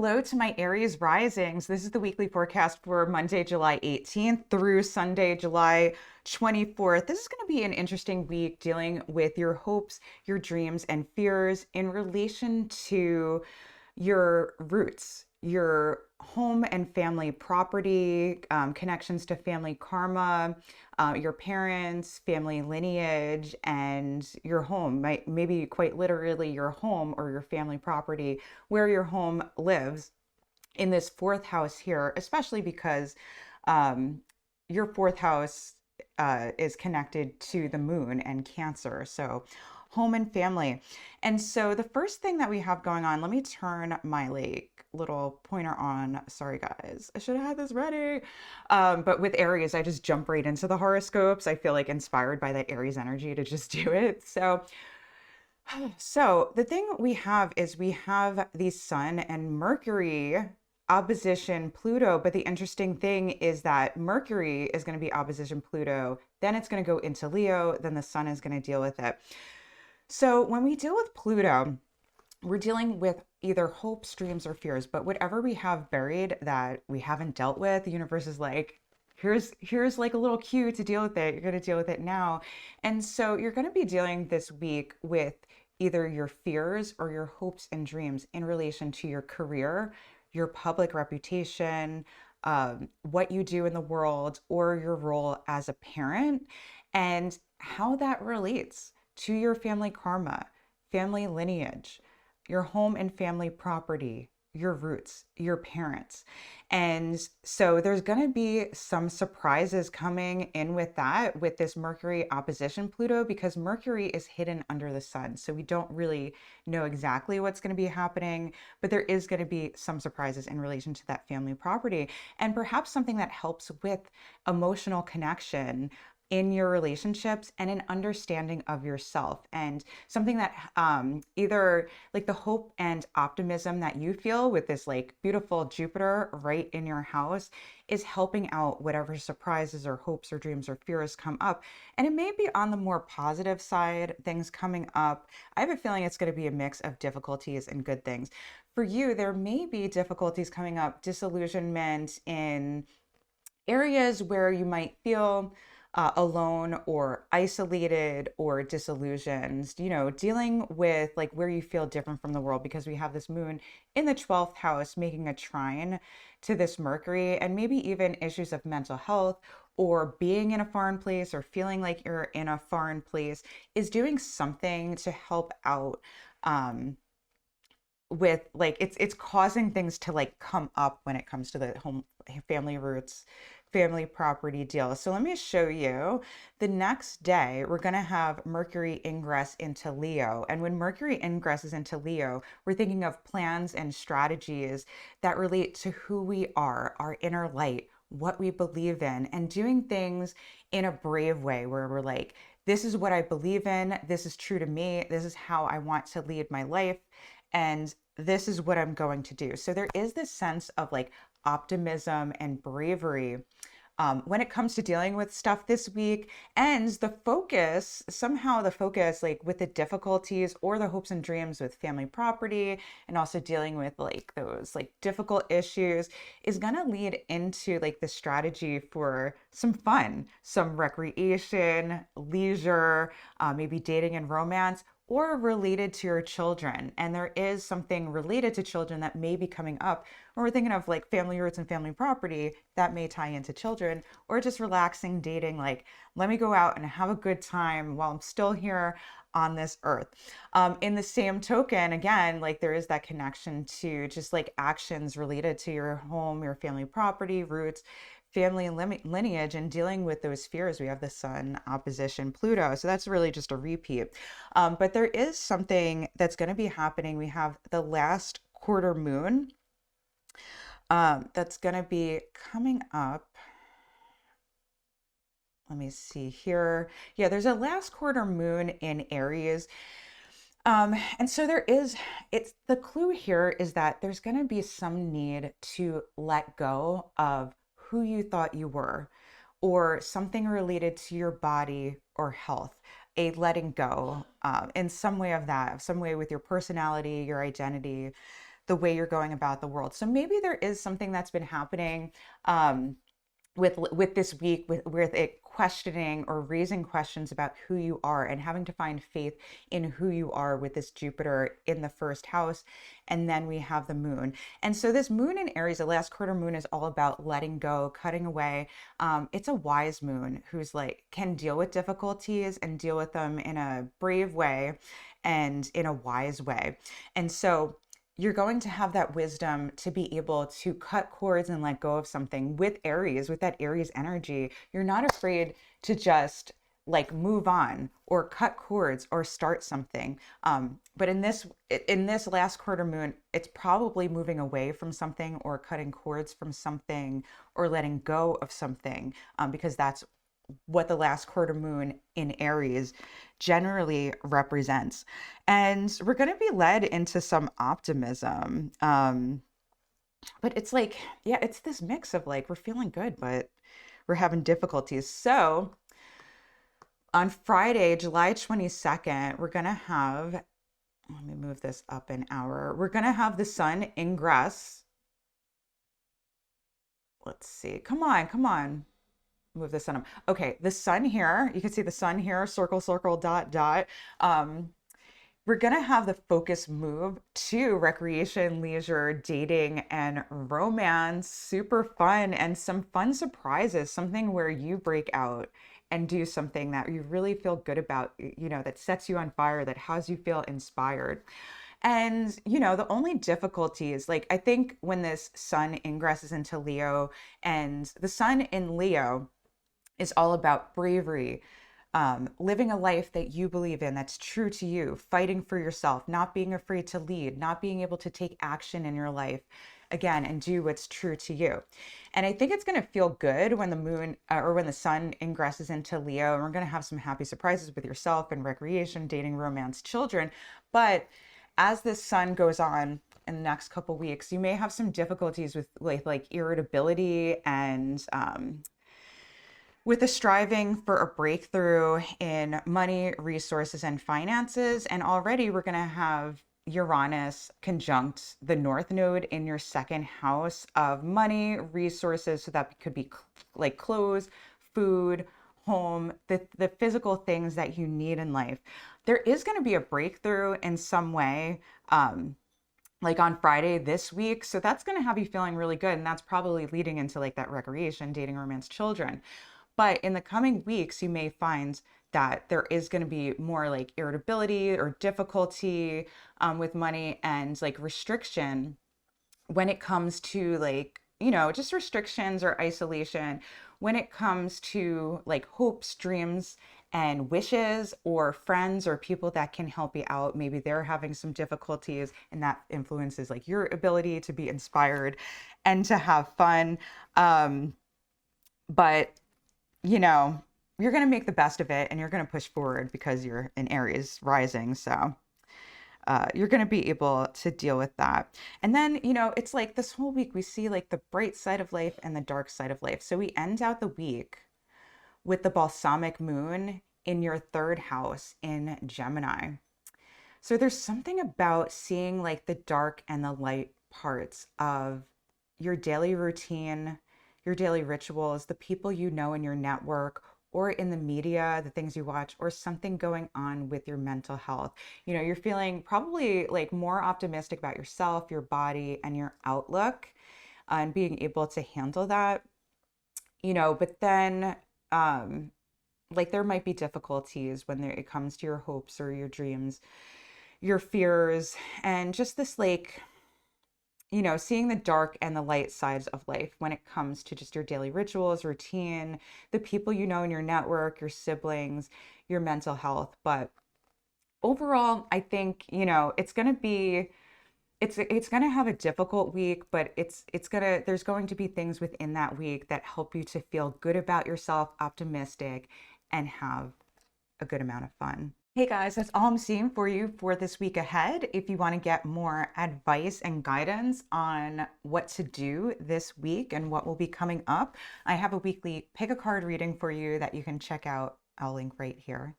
hello to my Aries risings. This is the weekly forecast for Monday, July 18th through Sunday, July 24th. This is going to be an interesting week dealing with your hopes, your dreams, and fears in relation to your roots, your home and family property, connections to family karma, your parents, family lineage, and your home, maybe quite literally your home or your family property, where your home lives in this fourth house here, especially because your fourth house is connected to the moon and Cancer. So home and family. And so the first thing that we have going on, let me turn my little pointer on. Sorry guys, I should have had this ready. But with Aries, I just jump right into the horoscopes. I feel like inspired by that Aries energy to just do it. So the thing we have is we have the Sun and Mercury opposition Pluto. But the interesting thing is that Mercury is going to be opposition Pluto, then it's going to go into Leo, then the Sun is going to deal with it. So when we deal with Pluto, we're dealing with either hopes, dreams, or fears, but whatever we have buried that we haven't dealt with, the universe is like, here's like a little cue to deal with it. You're going to deal with it now. And so you're going to be dealing this week with either your fears or your hopes and dreams in relation to your career, your public reputation, what you do in the world, or your role as a parent, and how that relates to your family karma, family lineage, your home and family property, your roots, your parents. And so there's going to be some surprises coming in with that, with this Mercury opposition Pluto, because Mercury is hidden under the Sun. So we don't really know exactly what's going to be happening, but there is going to be some surprises in relation to that family property, and perhaps something that helps with emotional connection in your relationships and an understanding of yourself, and something that either like the hope and optimism that you feel with this like beautiful Jupiter right in your house is helping out whatever surprises or hopes or dreams or fears come up. And it may be on the more positive side, things coming up. I have a feeling it's going to be a mix of difficulties and good things. For you, there may be difficulties coming up, disillusionment in areas where you might feel alone or isolated or disillusioned, dealing with like where you feel different from the world, because we have this moon in the 12th house making a trine to this Mercury, and maybe even issues of mental health or being in a foreign place or feeling like you're in a foreign place is doing something to help out with like it's causing things to like come up when it comes to the home, family roots, family property deal. So let me show you. The next day we're going to have Mercury ingress into Leo, and when Mercury ingresses into Leo, we're thinking of plans and strategies that relate to who we are, our inner light, what we believe in, and doing things in a brave way where we're like, this is what I believe in, this is true to me, this is how I want to lead my life, and this is what I'm going to do. So there is this sense of like optimism and bravery when it comes to dealing with stuff this week. And somehow the focus, like with the difficulties or the hopes and dreams with family property, and also dealing with like those like difficult issues, is going to lead into like the strategy for some fun, some recreation, leisure, maybe dating and romance, or related to your children. And there is something related to children that may be coming up when we're thinking of like family roots and family property that may tie into children, or just relaxing, dating, like, let me go out and have a good time while I'm still here on this earth. In the same token, again, like there is that connection to just like actions related to your home, your family property, roots, family lineage, and dealing with those fears. We have the Sun opposition Pluto, so that's really just a repeat. But there is something that's going to be happening. We have the last quarter moon that's going to be coming up. Let me see here. Yeah, there's a last quarter moon in Aries. And so it's the clue here is that there's going to be some need to let go of who you thought you were, or something related to your body or health, a letting go in some way of that, some way with your personality, your identity, the way you're going about the world. So maybe there is something that's been happening with this week, with it questioning or raising questions about who you are and having to find faith in who you are with this Jupiter in the first house. And then we have the moon. And so this moon in Aries, the last quarter moon, is all about letting go, cutting away. It's a wise moon who's like, can deal with difficulties and deal with them in a brave way and in a wise way. And so you're going to have that wisdom to be able to cut cords and let go of something with Aries, with that Aries energy. You're not afraid to just like move on or cut cords or start something. But in this last quarter moon, it's probably moving away from something or cutting cords from something or letting go of something, because that's what the last quarter moon in Aries generally represents. And we're going to be led into some optimism. But it's like, yeah, it's this mix of like, we're feeling good, but we're having difficulties. So on Friday, July 22nd, we're going to have, let me move this up an hour. We're going to have the sun ingress. Let's see. Come on. Move the sun up. Okay, the sun here, you can see the sun here, circle, circle, dot, dot. We're gonna have the focus move to recreation, leisure, dating, and romance. Super fun and some fun surprises, something where you break out and do something that you really feel good about, that sets you on fire, that has you feel inspired. And, the only difficulty is like, I think when this sun ingresses into Leo, and the sun in Leo is all about bravery, living a life that you believe in, that's true to you, fighting for yourself, not being afraid to lead, not being able to take action in your life again and do what's true to you. And I think it's going to feel good when the moon or when the sun ingresses into Leo, and we're going to have some happy surprises with yourself and recreation, dating, romance, children. But as this sun goes on in the next couple weeks, you may have some difficulties with like irritability and with a striving for a breakthrough in money, resources, and finances. And already we're going to have Uranus conjunct the North Node in your second house of money, resources. So that could be like clothes, food, home, the physical things that you need in life. There is going to be a breakthrough in some way, like on Friday this week. So that's going to have you feeling really good. And that's probably leading into like that recreation, dating, romance, children. But in the coming weeks, you may find that there is going to be more like irritability or difficulty with money and like restriction when it comes to like, just restrictions or isolation when it comes to like hopes, dreams, and wishes, or friends or people that can help you out. Maybe they're having some difficulties, and that influences like your ability to be inspired and to have fun. But you're going to make the best of it and you're going to push forward because you're in Aries rising. So you're going to be able to deal with that. And then, it's like this whole week we see like the bright side of life and the dark side of life. So we end out the week with the balsamic moon in your third house in Gemini. So there's something about seeing like the dark and the light parts of your daily routine, your daily rituals, the people you know in your network or in the media, the things you watch, or something going on with your mental health. You're feeling probably like more optimistic about yourself, your body, and your outlook, and being able to handle that. But then like there might be difficulties when it comes to your hopes or your dreams, your fears, and just this like seeing the dark and the light sides of life when it comes to just your daily rituals, routine, the people in your network, your siblings, your mental health. But overall, I think, it's going to be, it's going to have a difficult week, but there's going to be things within that week that help you to feel good about yourself, optimistic, and have a good amount of fun. Hey guys, that's all I'm seeing for you for this week ahead. If you want to get more advice and guidance on what to do this week and what will be coming up, I have a weekly pick a card reading for you that you can check out. I'll link right here.